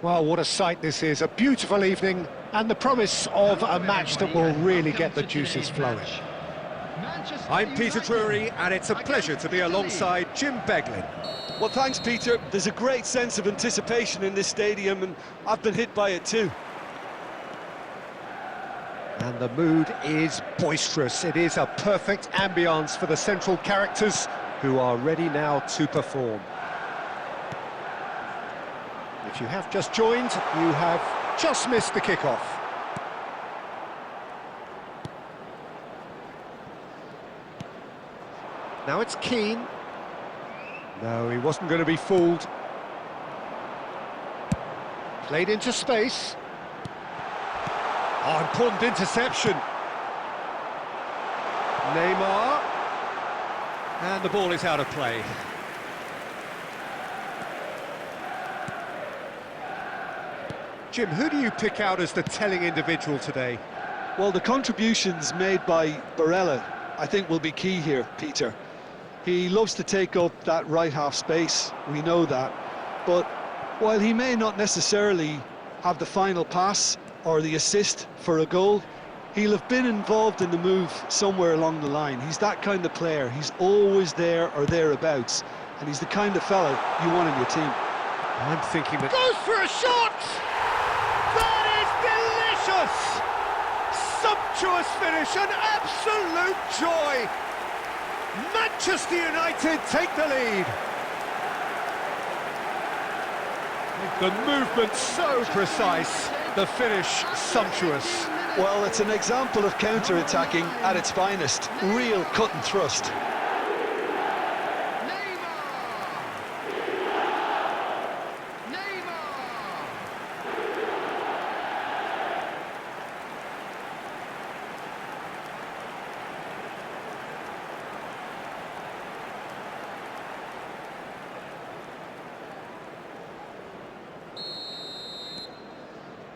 Well, what a sight this is, a beautiful evening, and the promise of a match that will really get the juices flowing. I'm Peter Drury, and it's a pleasure to be alongside Jim Beglin. Well, thanks, Peter. There's a great sense of anticipation in this stadium, and I've been hit by it too. And the mood is boisterous. It is a perfect ambience for the central characters who are ready now to perform. If you have just joined, you have just missed the kickoff. Now it's Keane. No, he wasn't going to be fooled. Played into space. Oh, important interception. Neymar. And the ball is out of play. Jim, who do you pick out as the telling individual today? Well, the contributions made by Barella, I think, will be key here, Peter. He loves to take up that right half space, we know that. But while he may not necessarily have the final pass or the assist for a goal, he'll have been involved in the move somewhere along the line. He's that kind of player. He's always there or thereabouts, and he's the kind of fella you want in your team. I'm thinking that... Goes for a shot! That is delicious! Sumptuous finish, an absolute joy! Manchester United take the lead. The movement so precise, the finish sumptuous. Well, it's an example of counter-attacking at its finest. Real cut and thrust.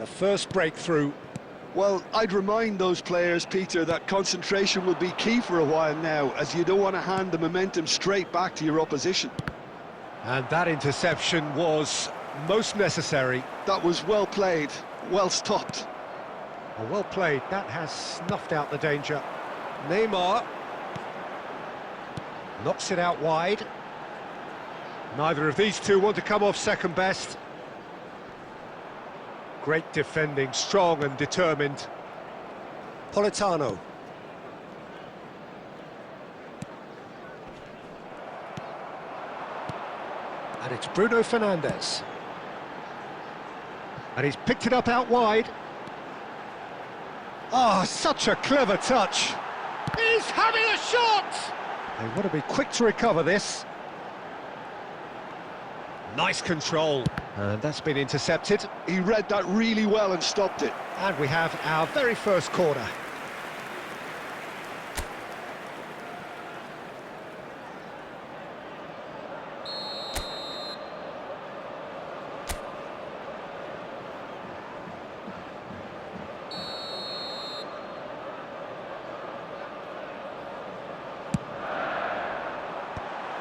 The first breakthrough. Well, I'd remind those players, Peter, that concentration will be key for a while now, as you don't want to hand the momentum straight back to your opposition. And that interception was most necessary. That was well played, well stopped. Well played, that has snuffed out the danger. Neymar knocks it out wide. Neither of these two want to come off second best. Great defending, strong and determined. Politano. And it's Bruno Fernandes. And he's picked it up out wide. Oh, such a clever touch. He's having a shot! They want to be quick to recover this. Nice control, and that's been intercepted. He read that really well and stopped it. And we have our very first corner.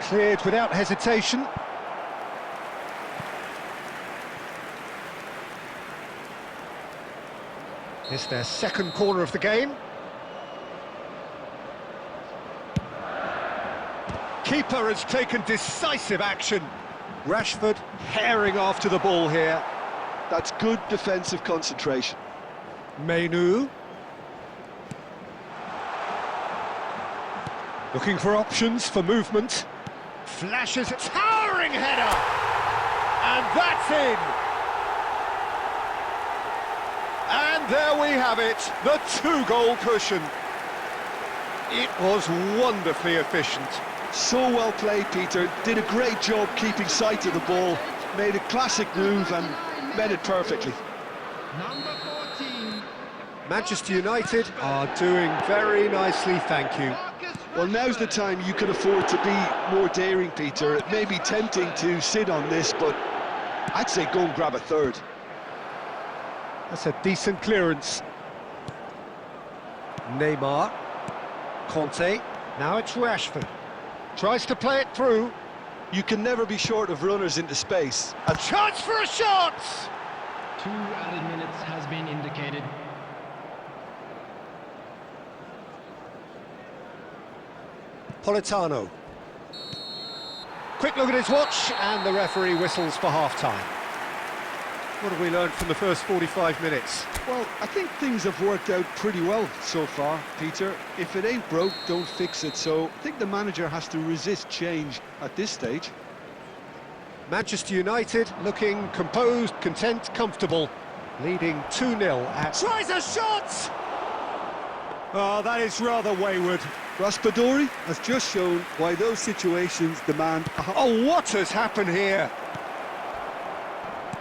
Cleared without hesitation. It's their second corner of the game. Keeper has taken decisive action. Rashford herring after the ball here. That's good defensive concentration. Menu. Looking for options for movement. Flashes a towering header. And that's in. And there we have it, the two-goal cushion. It was wonderfully efficient. So well played, Peter. Did a great job keeping sight of the ball. Made a classic move and met it perfectly. Number 14. Manchester United are doing very nicely, thank you. Well, now's the time you can afford to be more daring, Peter. It may be tempting to sit on this, but I'd say go and grab a third. That's a decent clearance. Neymar. Conte. Now it's Rashford. Tries to play it through. You can never be short of runners into space. A chance for a shot! 2 added minutes has been indicated. Politano. Quick look at his watch, and the referee whistles for half-time. What have we learned from the first 45 minutes? Well, I think things have worked out pretty well so far, Peter. If it ain't broke, don't fix it. So I think the manager has to resist change at this stage. Manchester United looking composed, content, comfortable, leading 2-0 at... Tries a shot! Oh, that is rather wayward. Raspadori has just shown why those situations demand a... Oh, what has happened here?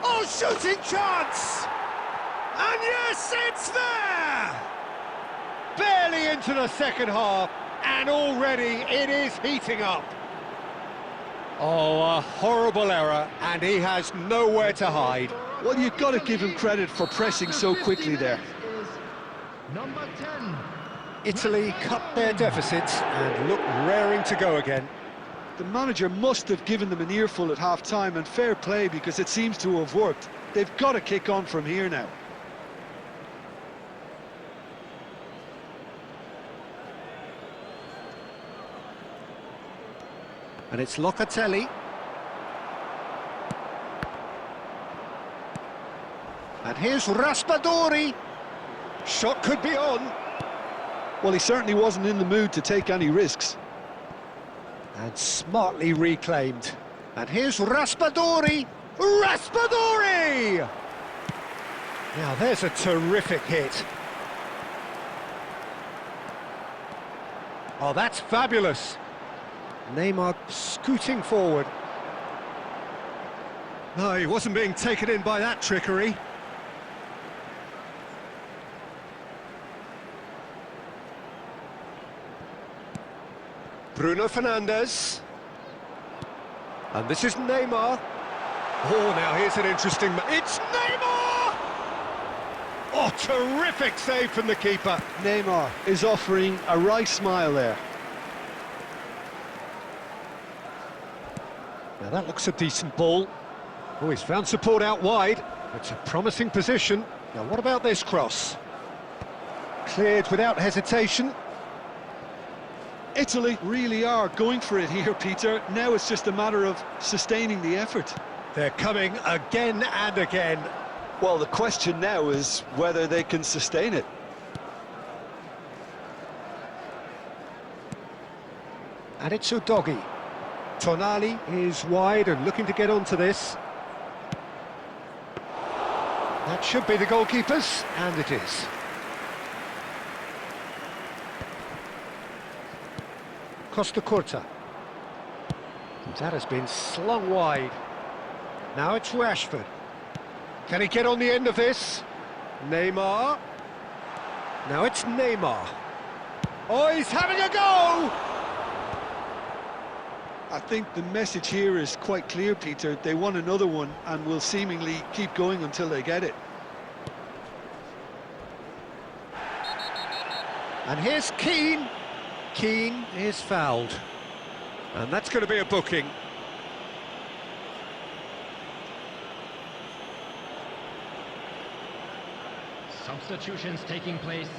Oh, shooting chance! And yes, it's there! Barely into the second half, and already it is heating up. Oh, a horrible error, and he has nowhere to hide. Well, you've got to give him credit for pressing so quickly there. Number 10. Italy cut their deficit and look raring to go again. The manager must have given them an earful at half-time, and fair play because it seems to have worked. They've got to kick on from here now. And it's Locatelli. And here's Raspadori. Shot could be on. Well, he certainly wasn't in the mood to take any risks. And smartly reclaimed. And here's Raspadori. Raspadori! Now there's a terrific hit. Oh, that's fabulous. Neymar scooting forward. No, he wasn't being taken in by that trickery. Bruno Fernandes. And this is Neymar. Oh, now here's an interesting... It's Neymar! Oh, terrific save from the keeper. Neymar is offering a wry smile there. Now that looks a decent ball. Oh, he's found support out wide. It's a promising position. Now what about this cross? Cleared without hesitation. Italy really are going for it here, Peter. Now it's just a matter of sustaining the effort. They're coming again and again. Well, the question now is whether they can sustain it. And it's Udogi. Tonali is wide and looking to get onto this. That should be the goalkeepers, and it is. Costa Curta. That has been slung wide. Now it's Rashford. Can he get on the end of this? Neymar. Now it's Neymar. Oh, he's having a go! I think the message here is quite clear, Peter. They want another one and will seemingly keep going until they get it. And here's Keane. Keane is fouled. And that's going to be a booking. Substitutions taking place.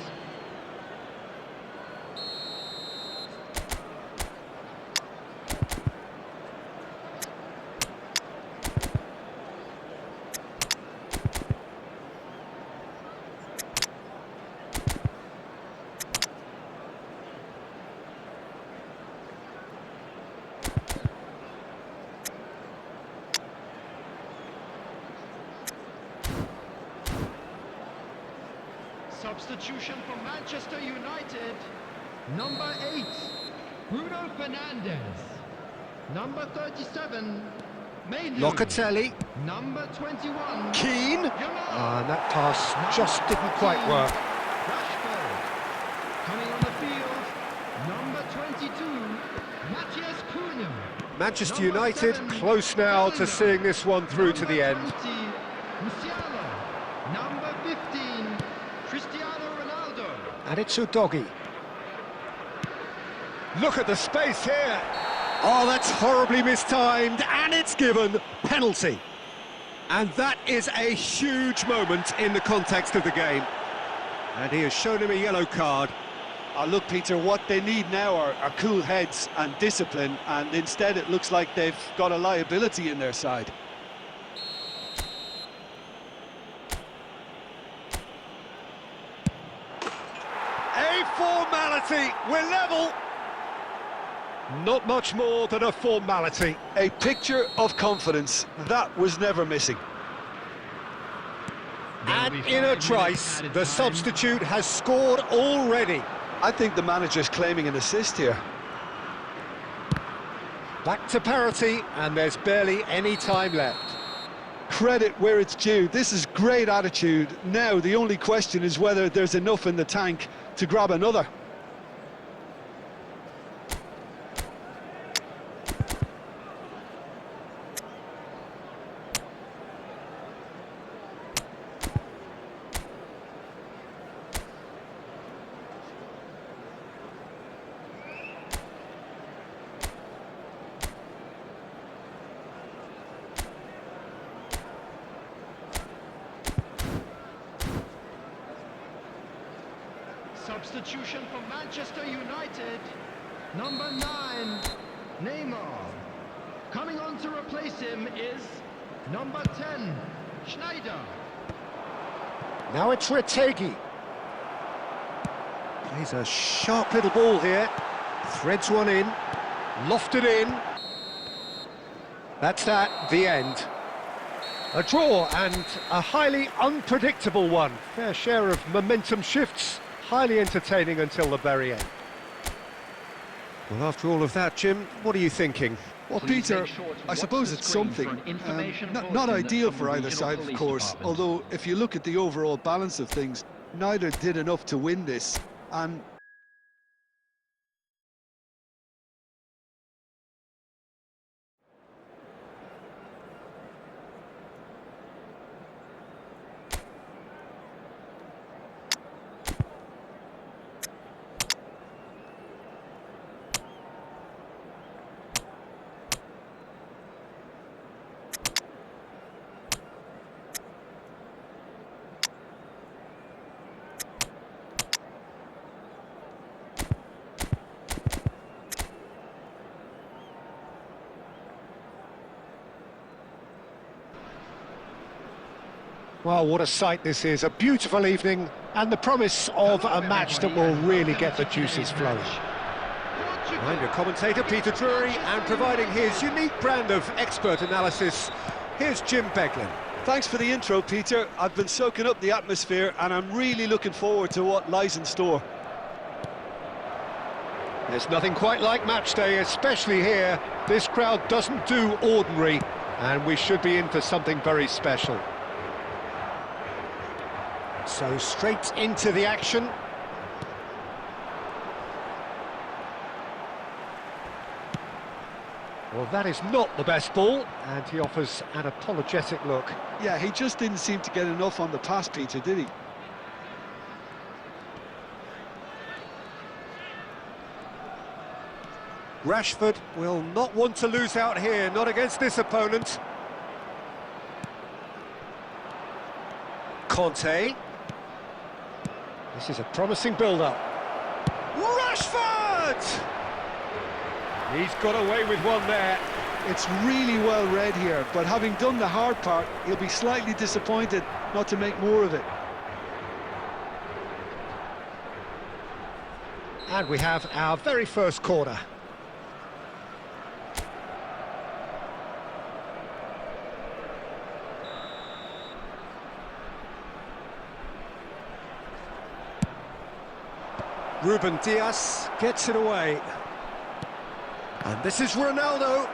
Substitution for Manchester United. Number 8, Bruno Fernandes. Number 37, Mainu. Locatelli. Number 21, Keane. And that pass just didn't quite work. Rashford. Coming on the field, number 22, Matthias Cunha. Manchester Number United 7, close now to Bellingham. seeing this one through to the end. Number 20, Musiala. Number 15, Cristiano Ronaldo. And it's Udogi. Look at the space here. Oh, that's horribly mistimed, and it's given penalty. And that is a huge moment in the context of the game. And he has shown him a yellow card. Look, Peter, what they need now are cool heads and discipline, and instead it looks like they've got a liability in their side. A formality, we're level. Not much more than a formality. A picture of confidence, that was never missing. And in a trice, the substitute has scored already. I think the manager's claiming an assist here. Back to parity, and there's barely any time left. Credit where it's due. This is great attitude. Now the only question is whether there's enough in the tank to grab another. Substitution for Manchester United. Number 9, Neymar. Coming on to replace him is number 10, Schneider. Now it's Retegi. Plays a sharp little ball here. Threads one in. Lofted in. That's that, the end. A draw and a highly unpredictable one. Fair share of momentum shifts. Highly entertaining until the very end. Well, after all of that, Jim, what are you thinking? Well, Peter, I suppose it's something. Not ideal for either side, of course, although if you look at the overall balance of things, neither did enough to win this, and Well, what a sight this is. A beautiful evening and the promise of a match that will really get the juices flowing. I'm your commentator, Peter Drury, and providing his unique brand of expert analysis, here's Jim Beglin. thanks for the intro, Peter. I've been soaking up the atmosphere, and I'm really looking forward to what lies in store. There's nothing quite like match day, especially here. This crowd doesn't do ordinary, and we should be in for something very special. So straight into the action. Well, that is not the best ball, and he offers an apologetic look. Yeah, he just didn't seem to get enough on the pass, Peter, did he? Rashford will not want to lose out here, not against this opponent. Conte. This is a promising build-up. Rashford! He's got away with one there. It's really well read here, but having done the hard part, he'll be slightly disappointed not to make more of it. And we have our very first corner. Ruben Dias gets it away. And this is Ronaldo.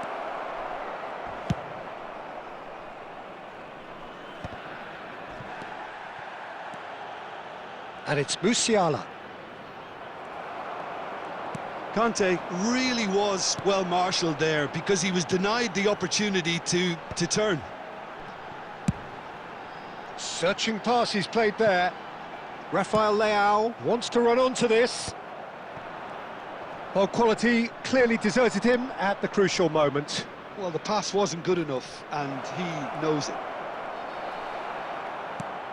And it's Musiala. Conte really was well marshalled there because he was denied the opportunity to turn. Searching pass he's played there. Rafael Leao Wants to run onto this. Well, quality clearly deserted him at the crucial moment. Well, the pass wasn't good enough, and he knows it.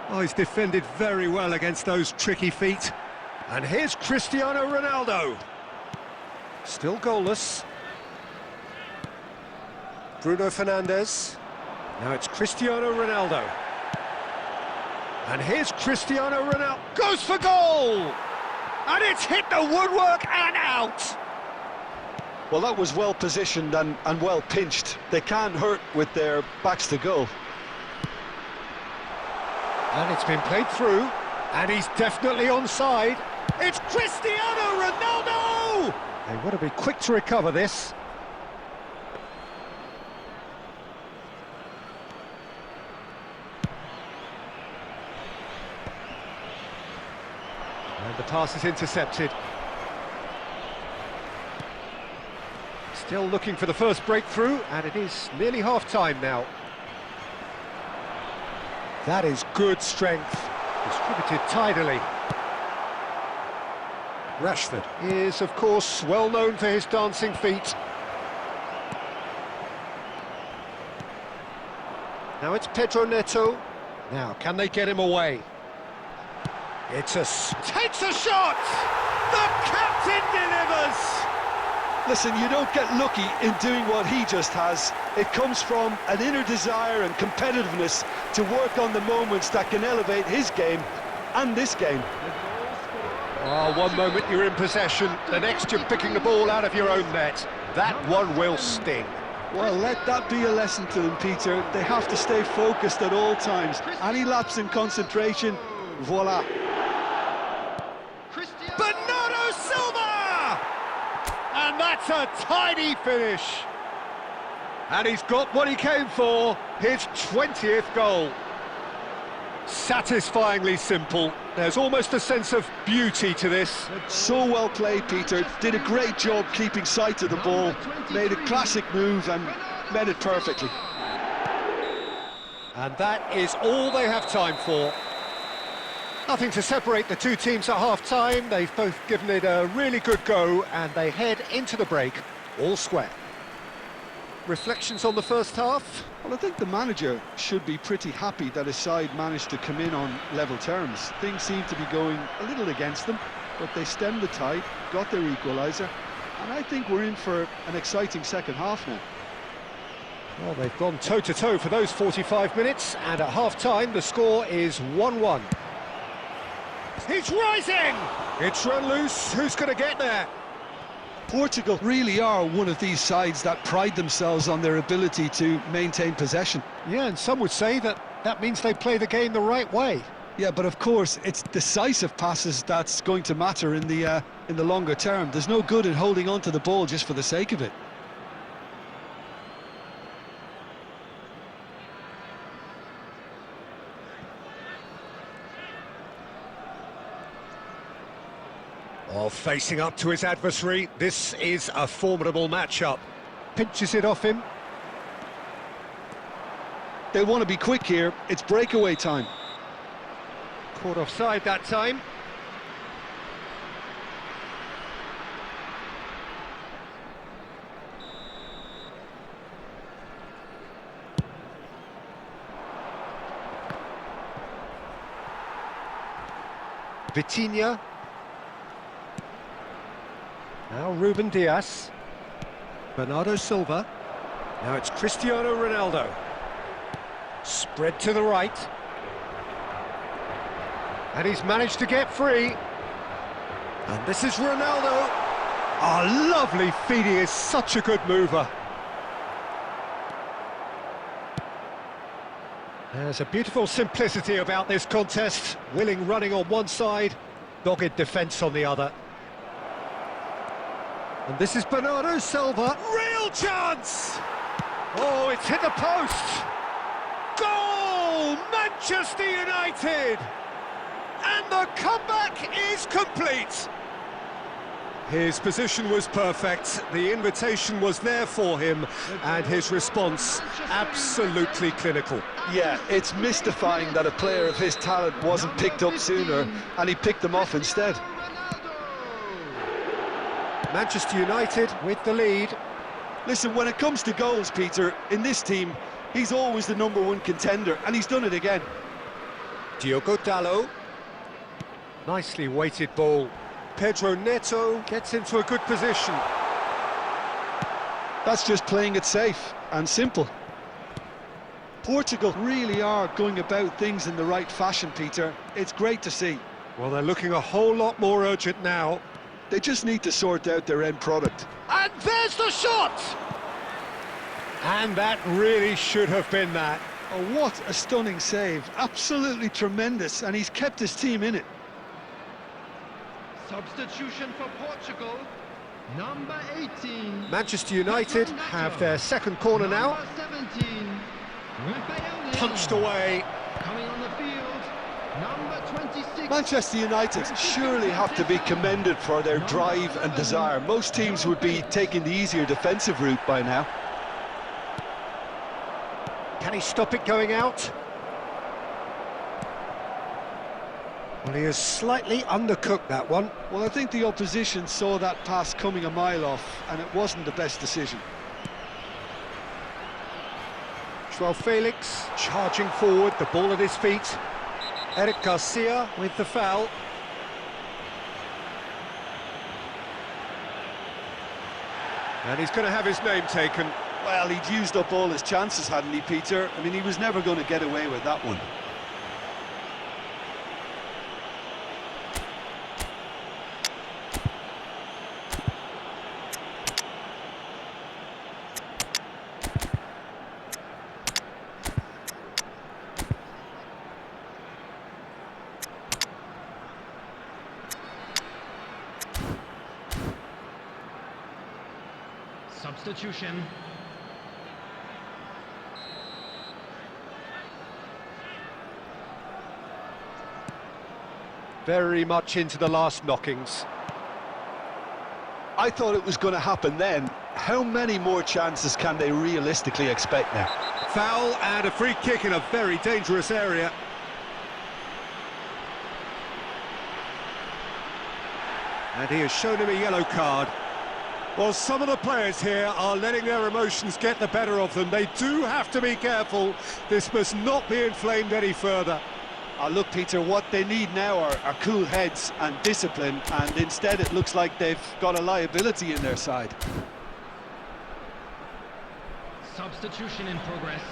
Oh, he's defended very well against those tricky feet. And here's Cristiano Ronaldo. Still goalless. Bruno Fernandes. Now it's Cristiano Ronaldo. And here's Cristiano Ronaldo. Goes for goal! And it's hit the woodwork and out! Well, that was well positioned and well pinched. They can't hurt with their backs to goal. And it's been played through, and he's definitely onside. It's Cristiano Ronaldo! They want to be quick to recover this. And the pass is intercepted. Still looking for the first breakthrough, and it is nearly half-time now. That is good strength, distributed tidily. Rashford is, of course, well known for his dancing feet. Now it's Pedro Neto. Now, can they get him away? Takes a shot! The captain delivers! Listen, you don't get lucky in doing what he just has. It comes from an inner desire and competitiveness to work on the moments that can elevate his game and this game. Oh, one moment you're in possession, the next you're picking the ball out of your own net. That one will sting. Well, let that be a lesson to them, Peter. They have to stay focused at all times. Any lapse in concentration, voila. Bernardo Silva! And that's a tidy finish. And he's got what he came for, his 20th goal. Satisfyingly simple. There's almost a sense of beauty to this. So well played, Peter. Did a great job keeping sight of the ball. Made a classic move and made it perfectly. And that is all they have time for. Nothing to separate the two teams at half-time. They've both given it a really good go, and they head into the break all square. Reflections on the first half? Well, I think the manager should be pretty happy that his side managed to come in on level terms. Things seem to be going a little against them, but they stemmed the tide, got their equaliser, and I think we're in for an exciting second half now. Well, they've gone toe-to-toe for those 45 minutes, and at half-time the score is 1-1. He's rising! It's run loose. Who's going to get there? Portugal really are one of these sides that pride themselves on their ability to maintain possession. Yeah, and some would say that means they play the game the right way. Yeah, but of course, it's decisive passes that's going to matter in the longer term. There's no good in holding on to the ball just for the sake of it. Oh, facing up to his adversary, this is a formidable matchup. Pinches it off him. They'll want to be quick here. It's breakaway time. Caught offside that time. Vitinha. Now Ruben Dias. Bernardo Silva. Now it's Cristiano Ronaldo. Spread to the right. And he's managed to get free. And this is Ronaldo. Oh, lovely feed. He is such a good mover. There's a beautiful simplicity about this contest. Willing running on one side, dogged defence on the other. And this is Bernardo Silva. Real chance! Oh, it's hit the post! Goal! Manchester United! And the comeback is complete! His position was perfect, the invitation was there for him, and his response absolutely clinical. Yeah, it's mystifying that a player of his talent wasn't picked up sooner, and he picked them off instead. Manchester United with the lead. Listen, when it comes to goals, Peter, in this team, he's always the #1 contender, and he's done it again. Diogo Dallo. Nicely weighted ball. Pedro Neto gets into a good position. That's just playing it safe and simple. Portugal really are going about things in the right fashion, Peter. It's great to see. Well, they're looking a whole lot more urgent now. They just need to sort out their end product. And there's the shot! And that really should have been that. Oh, what a stunning save. Absolutely tremendous, and he's kept his team in it. Substitution for Portugal, number 18. Manchester United have their second corner now. Number 17, Rafael Punched away. coming on the field, number 26. Manchester United surely have to be commended for their drive and desire. Most teams would be taking the easier defensive route by now. Can he stop it going out? Well, he has slightly undercooked that one. Well, I think the opposition saw that pass coming a mile off, and it wasn't the best decision. Joao Felix charging forward, the ball at his feet. Eric Garcia with the foul. And he's going to have his name taken. Well, he'd used up all his chances, hadn't he, Peter? I mean, he was never going to get away with that one. Substitution. Very much into the last knockings. I thought it was going to happen then. How many more chances can they realistically expect now? Foul and a free kick in a very dangerous area. And he has shown him a yellow card. Well, some of the players here are letting their emotions get the better of them. They do have to be careful. This must not be inflamed any further. Look, Peter, what they need now are cool heads and discipline, and instead it looks like they've got a liability in their side. Substitution in progress.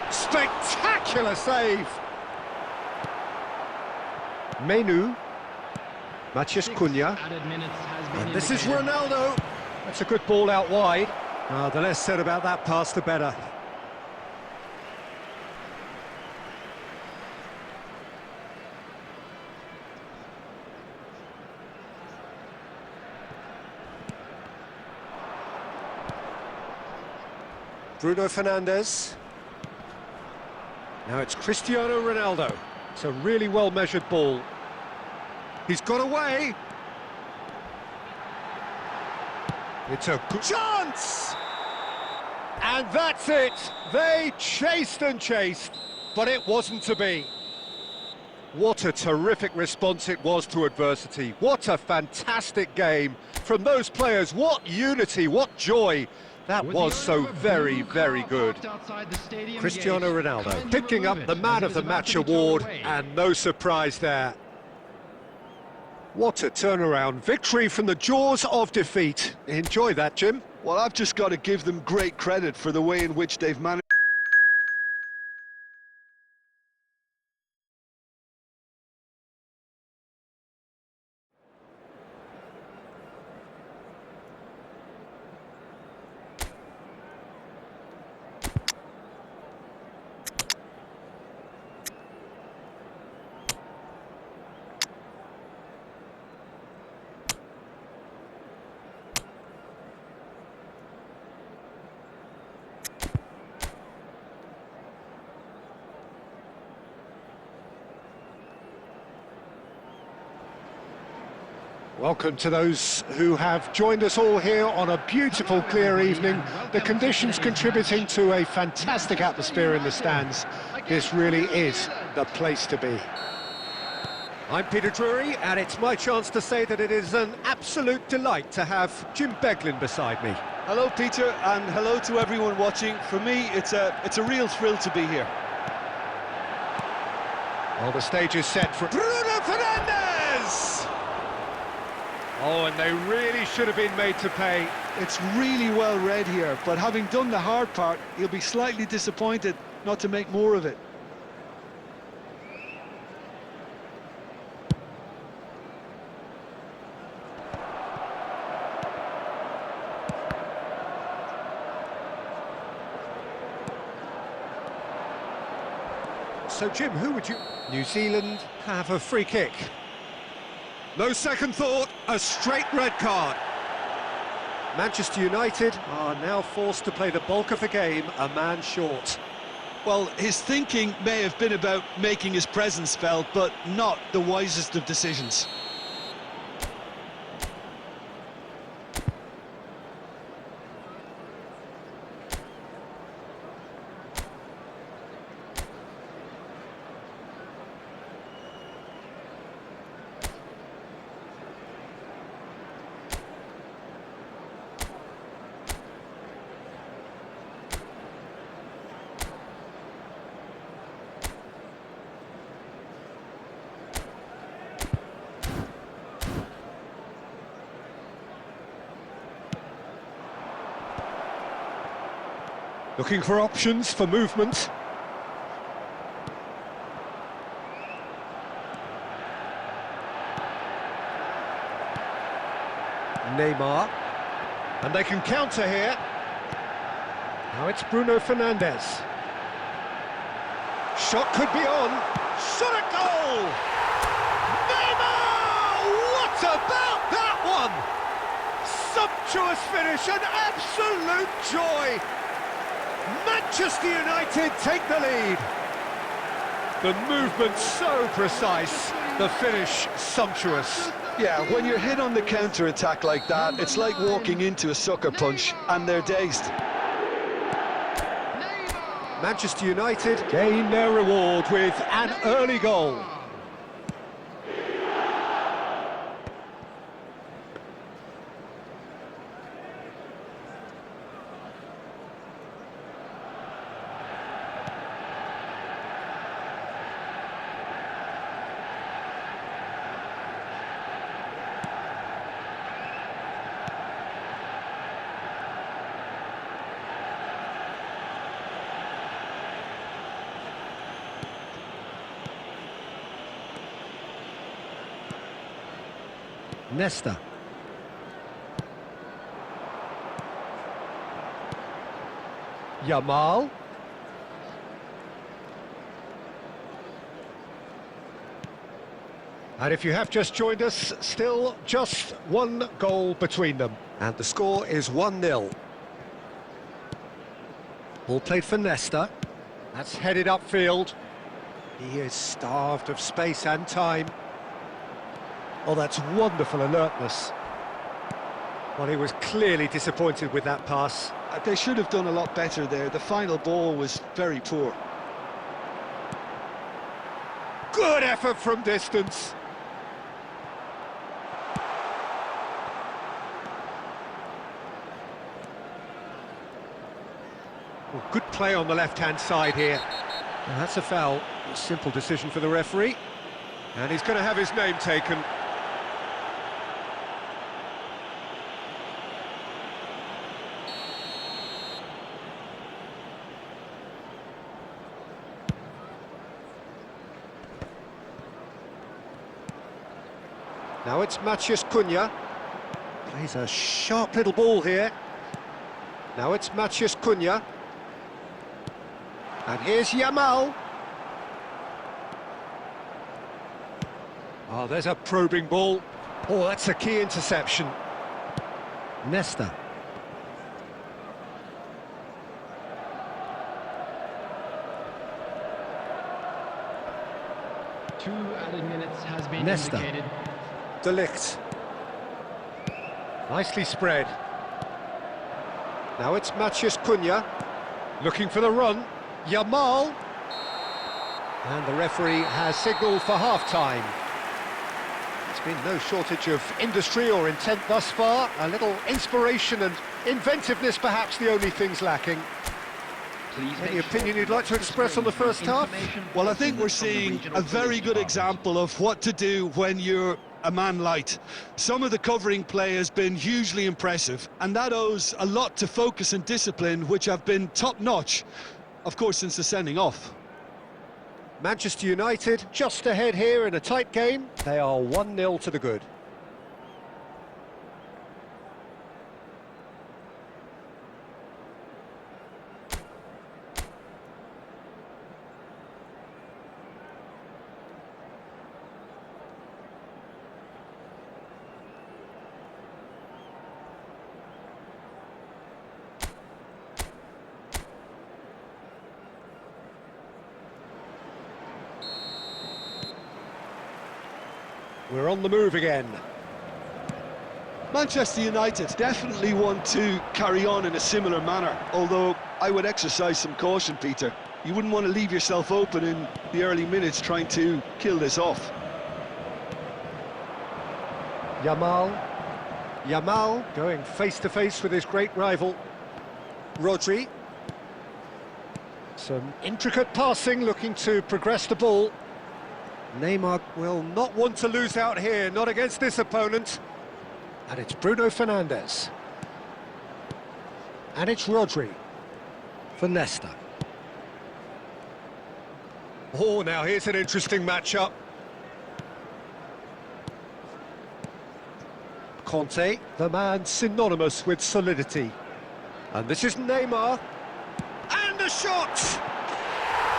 Spectacular save! Menu. Matheus Cunha. Added minutes has been And this is indicated. Ronaldo. That's a good ball out wide. The less said about that pass, the better. Bruno Fernandes. Now it's Cristiano Ronaldo. It's a really well-measured ball. He's got away. It's a good chance! And that's it! They chased and chased, but it wasn't to be. What a terrific response it was to adversity. What a fantastic game from those players. What unity, what joy. That With was the so owner of a very, blue very car good. parked outside the stadium Cristiano gate, Ronaldo kindly picking up remove the it Man as of it the is about Match to be towed award, away. and no surprise there. What a turnaround. Victory from the jaws of defeat. Enjoy that, Jim. Well, I've just got to give them great credit for the way in which they've managed. Welcome to those who have joined us all here on a beautiful, clear evening. The conditions contributing to a fantastic atmosphere in the stands. This really is the place to be. I'm Peter Drury, and it's my chance to say that it is an absolute delight to have Jim Beglin beside me. Hello, Peter, and hello to everyone watching. For me, it's a real thrill to be here. Well, the stage is set for Bruno Fernandes! Oh, and they really should have been made to pay. It's really well read here, but having done the hard part, he'll be slightly disappointed not to make more of it. So, Jim, who would you... New Zealand have a free kick. No second thought, a straight red card. Manchester United are now forced to play the bulk of the game a man short. Well, his thinking may have been about making his presence felt, but not the wisest of decisions. Looking for options for movement. Neymar. And they can counter here. Now it's Bruno Fernandes. Shot could be on. Shot at goal! Neymar! What about that one? Sumptuous finish, an absolute joy! Manchester United take the lead. The movement so precise, the finish sumptuous. Yeah, when you're hit on the counter-attack like that, it's like walking into a sucker punch, and they're dazed. Manchester United gain their reward with an early goal. Nesta. Yamal. And if you have just joined us, still just one goal between them. And the score is 1-0. Ball played for Nesta. That's headed upfield. He is starved of space and time. Oh, that's wonderful alertness. Well, he was clearly disappointed with that pass. They should have done a lot better there. The final ball was very poor. Good effort from distance. Well, good play on the left-hand side here. Well, that's a foul. A simple decision for the referee. And he's going to have his name taken. Now it's Matheus Cunha. Plays a sharp little ball here. Now it's Matheus Cunha. And here's Yamal. Oh, there's a probing ball. Oh, that's a key interception. Nesta. Two added minutes has been Nesta. indicated. De Ligt. Nicely spread. Now it's Matheus Cunha. Looking for the run. Yamal. And the referee has signalled for half-time. been no shortage of industry or intent thus far. A little inspiration and inventiveness, perhaps the only things lacking. Any opinion you'd like to express on the first half? Well, I think we're seeing a very good example of what to do when you're a man light. Some of the covering play has been hugely impressive, and that owes a lot to focus and discipline, which have been top-notch, of course, since the sending off. Manchester United just ahead here in a tight game. They are 1-0 to the good. We're on the move again. Manchester United definitely want to carry on in a similar manner, although I would exercise some caution, Peter. You wouldn't want to leave yourself open in the early minutes trying to kill this off. Yamal going face-to-face with his great rival. Rodri. Some intricate passing, looking to progress the ball. Neymar will not want to lose out here, not against this opponent. And it's Bruno Fernandes. And it's Rodri for Nesta. Oh, now here's an interesting matchup. Conte, the man synonymous with solidity. And this is Neymar. And a shot!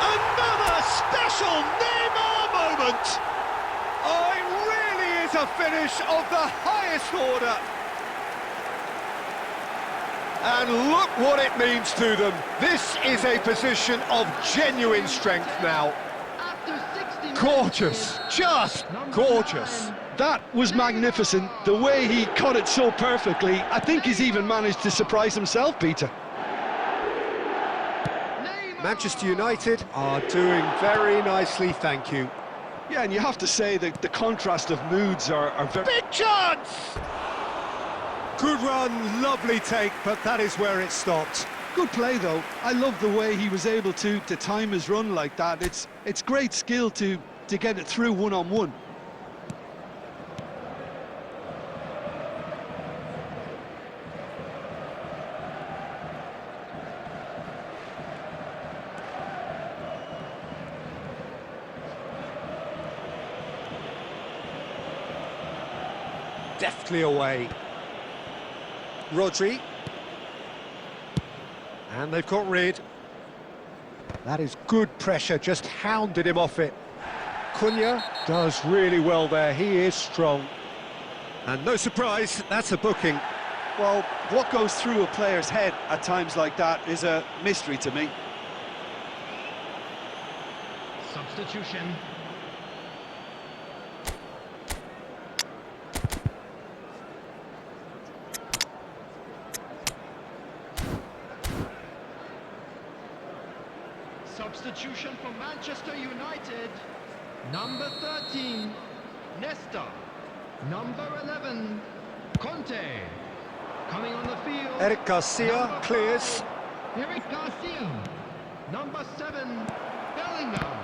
Another special Neymar moment! Oh, it really is a finish of the highest order. And look what it means to them. This is a position of genuine strength now. After 60 Gorgeous, just gorgeous. That was magnificent. The way he cut it so perfectly, I think he's even managed to surprise himself, Peter. Manchester United are doing very nicely, thank you. Yeah, and you have to say that the contrast of moods are very... Big chance! Good run, lovely take, but that is where it stopped. Good play, though. I love the way he was able to time his run like that. It's great skill to get it through one-on-one. Deftly away. Rodri. And they've got rid. That is good pressure, just hounded him off it. Cunha does really well there, he is strong. And no surprise, that's a booking. Well, what goes through a player's head at times like that is a mystery to me. Substitution. Substitution for Manchester United. Number 13, Nesta. Number 11, Conte. Coming on the field. Eric Garcia Number clears. 5, Eric Garcia. Number 7, Bellingham.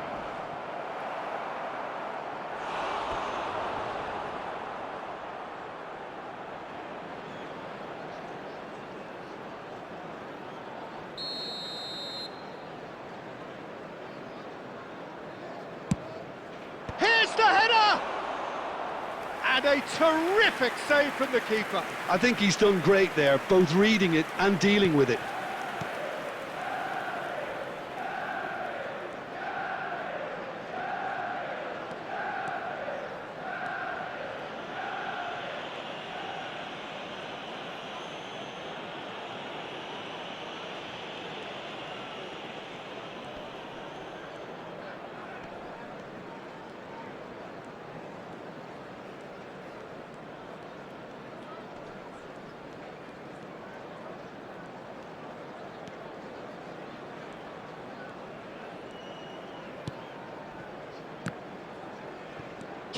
Here's the header! And a terrific save from the keeper. I think he's done great there, both reading it and dealing with it.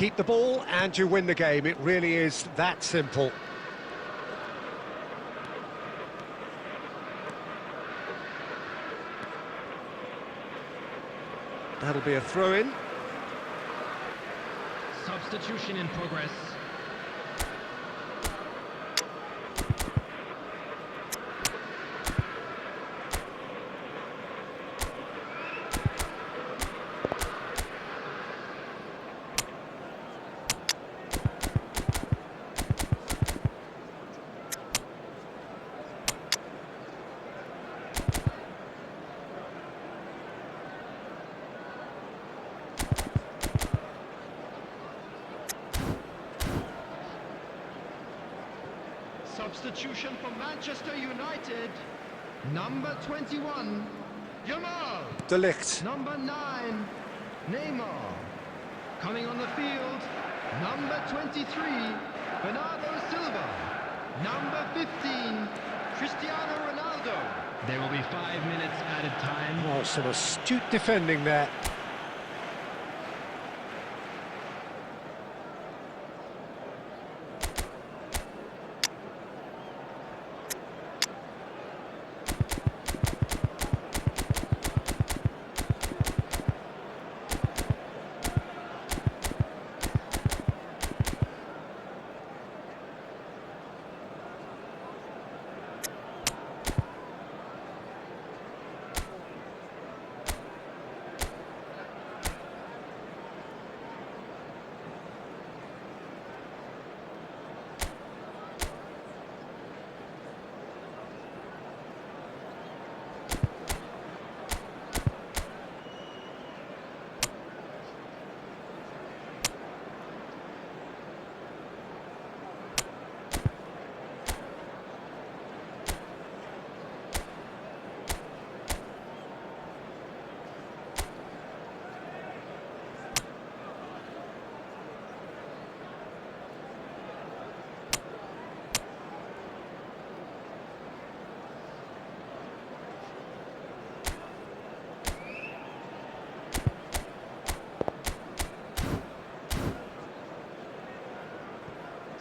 Keep the ball and you win the game. It really is that simple. That'll be a throw-in. Substitution in progress. Substitution for Manchester United. Number 21, Jamal. De Ligt. Number 9, Neymar. Coming on the field, number 23, Bernardo Silva. Number 15, Cristiano Ronaldo. There will be 5 minutes added time. Oh, some astute defending there.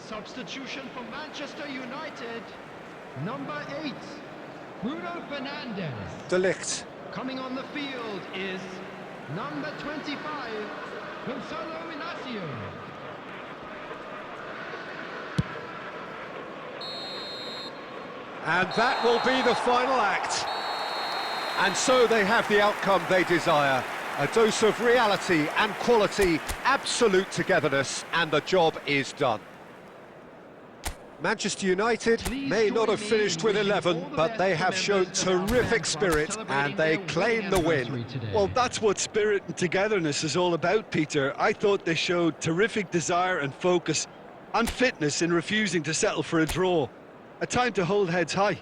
Substitution for Manchester United. Number 8, Bruno Fernandes. De Ligt. Coming on the field is number 25, Gonzalo Inacio. And that will be the final act. And so they have the outcome they desire. A dose of reality and quality, absolute togetherness, and the job is done. Manchester United may not have finished with 11, but they have shown terrific spirit and they claim the win. Well, that's what spirit and togetherness is all about, Peter. I thought they showed terrific desire and focus and fitness in refusing to settle for a draw. A time to hold heads high.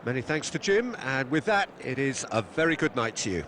Many thanks to Jim, and with that, it is a very good night to you.